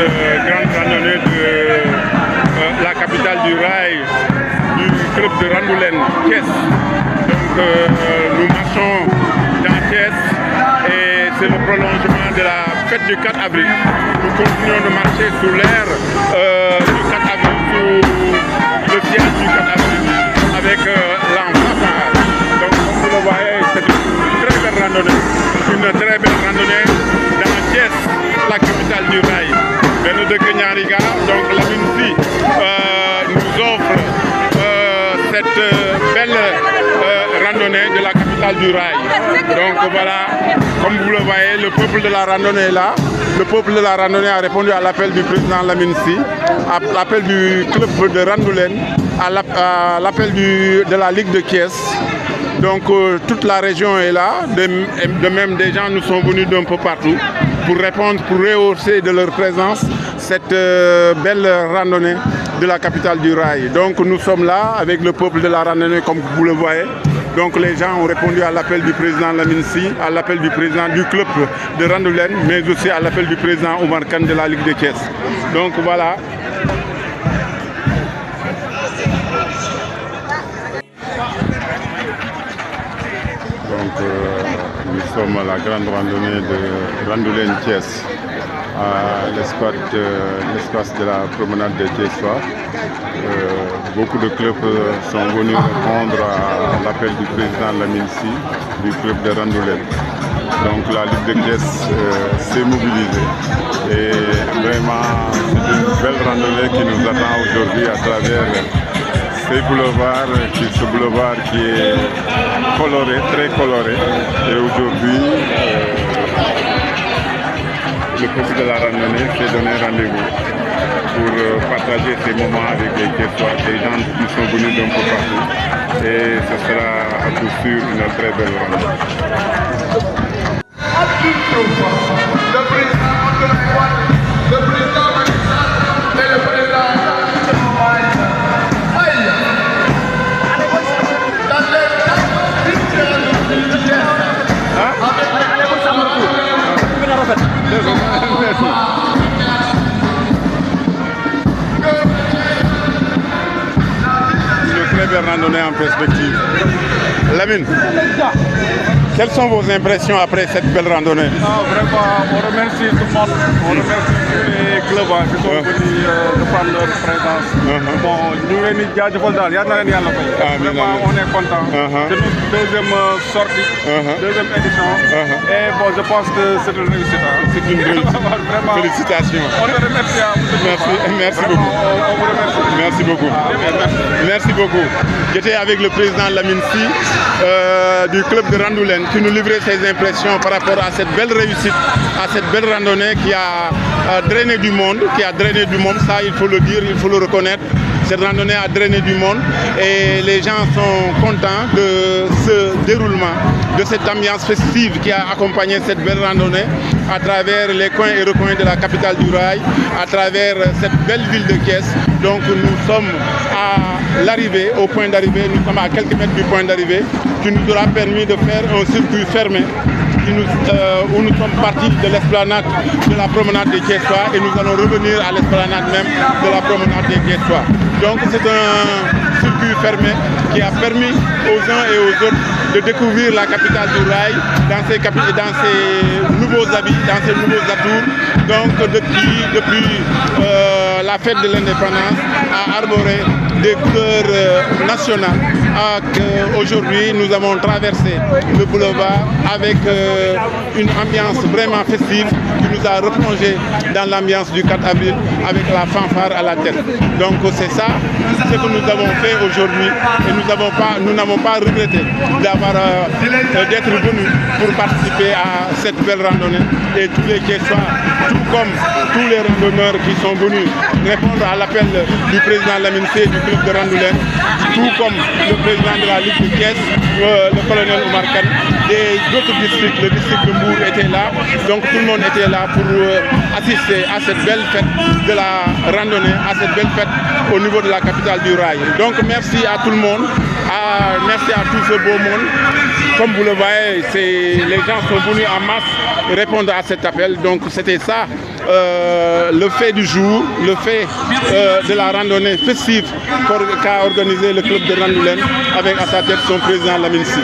grande randonnée de la capitale du rail, du club de Randoulène, Thiès. Donc nous marchons dans Thiès et c'est le prolongement de la fête du 4 avril. Nous continuons de marcher sous l'air du 4 avril, sous le ciel du 4 avril, avec l'enfant. Donc comme vous le voyez, c'est une très belle randonnée. Une très belle randonnée dans Thiès, la capitale du rail. Benno de Kenyariga, donc la MINSI nous offre cette belle randonnée de la capitale du rail. Donc voilà, comme vous le voyez, le peuple de la randonnée est là. Le peuple de la randonnée a répondu à l'appel du président Laminsi, à l'appel du club de Randoulène, à l'appel de la Ligue de Thiès. Donc toute la région est là, de même des gens nous sont venus d'un peu partout pour répondre, pour rehausser de leur présence cette belle randonnée de la capitale du rail. Donc nous sommes là avec le peuple de la randonnée comme vous le voyez. Donc les gens ont répondu à l'appel du président Laminsi, à l'appel du président du club de Randoulène, mais aussi à l'appel du président Oumar Kane de la Ligue de Thiès. Donc voilà. Donc nous sommes à la grande randonnée de Randoulène Thiès, à l'espace de la promenade des Thiessois. Beaucoup de clubs sont venus répondre à l'appel du président Laminsi du club de Randoulène. Donc la Ligue de Thiès s'est mobilisée et vraiment c'est une belle randonnée qui nous attend aujourd'hui à travers ces boulevards, ce boulevard qui est coloré, très coloré. Et aujourd'hui, le peuple de la randonnée s'est donné rendez-vous pour partager ces moments avec les Thiessois, des gens qui sont venus d'un peu partout. Et ce sera à coup sûr une très belle randonnée. Une très belle randonnée en perspective. Lamine, quelles sont vos impressions après cette belle randonnée? Vraiment, on remercie tout le monde, on remercie tous les clubs qui sont venus de prendre leur présence. Bon, nous vraiment, on est content. C'est notre deuxième sortie, deuxième édition. Et bon, je pense que c'est une réussite. C'est une réussite. Vraiment, félicitations. On te remercie. Merci beaucoup. On vous remercie. Merci beaucoup. Merci beaucoup. J'étais avec le président Laminsi du club de Randoulène qui nous livrait ses impressions par rapport à cette belle réussite, à cette belle randonnée qui a drainé du monde, ça il faut le dire, il faut le reconnaître. Cette randonnée a drainé du monde et les gens sont contents de ce déroulement, de cette ambiance festive qui a accompagné cette belle randonnée à travers les coins et recoins de la capitale du rail, à travers cette belle ville de Thiès. Donc nous sommes à l'arrivée, au point d'arrivée, nous sommes à quelques mètres du point d'arrivée, qui nous aura permis de faire un circuit fermé où nous sommes partis de l'esplanade de la promenade des Thiessois et nous allons revenir à l'esplanade même de la promenade des Thiessois. Donc c'est un circuit fermé qui a permis aux uns et aux autres de découvrir la capitale du rail dans ses nouveaux habits, dans ses nouveaux atours. Donc depuis la fête de l'indépendance a arboré des couleurs nationales. Aujourd'hui, nous avons traversé le boulevard avec une ambiance vraiment festive qui nous a replongé dans l'ambiance du 4 avril avec la fanfare à la tête. Donc c'est ça ce que nous avons fait aujourd'hui et nous n'avons pas regretté d'être venus pour participer à cette belle randonnée. Et tous les Thiessois, tout comme tous les randonneurs qui sont venus répondre à l'appel du président Laminsi du club de Randoulène, tout comme le président de la Ligue de Thiès, le colonel Oumar Kane, des autres districts, le district de Mbour était là, donc tout le monde était là pour assister à cette belle fête de la randonnée, à cette belle fête au niveau de la capitale du rail. Donc merci à tout le monde, merci à tout ce beau monde. Comme vous le voyez, les gens sont venus en masse répondre à cet appel. Donc c'était ça, le fait du jour, le fait de la randonnée festive qu'a organisé le club de Randoulène avec à sa tête son président Lamine Sy.